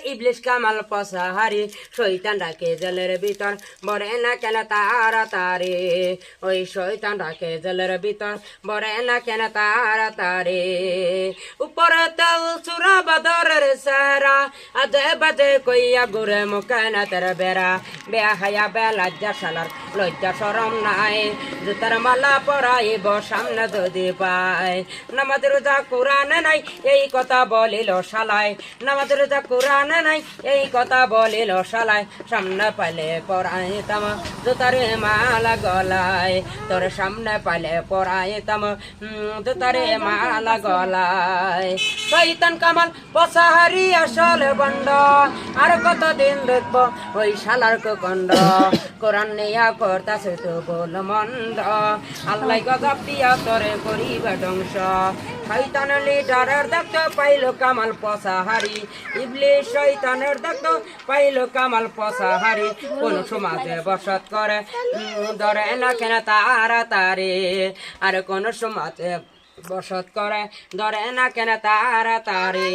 ইবলিশ কামাল পসাহারি শয়তান ডাকে জেলের ভিতর বরে না কেন তাড়াতাড়ি ওই শয়তান ডাকে জেলের ভিতর বরে না কেন তাড়াতাড়ি উপরে তাল সুরা বাদরের সারা আজে বাজে কইয়া ঘুরে মুখে না তের বেড়া বেয়া হায়া বে লজ্জা শালার লজ্জা শরম নাই জুতার মালা পরাইব সামনে যদি পায় নামাজ রোজা কোরআন নাই এই কথা বলিল শালায় নামাজ রোজা কোরআন নাই এই কথা বলিল শালায় সামনে পাইলে পরাইতাম জুতারে মালা গলায় তোর সামনে পাইলে পরাইতাম জুতারে মালা গলায় শয়তান কামাল পসাহারি আসল বন্ড আর কতদিন দেখবো ওই শালার কুকন্ড কোরআন নিয়া করতাছে তো বল মন্দ আল্লাহ গজব দিয়া তোরে করিবা ধ্বংস শয়তান লিডারের দেখতে পাইল কামাল পসাহারি ইবলিশ শয়তানের দেখতে পাইল কামাল পসাহারি কোন সমাজে বসত করে ধরে না কেন তাড়াতাড়ি আর কোন সমাজে বসত করে ধরে না কেন তাড়াতাড়ি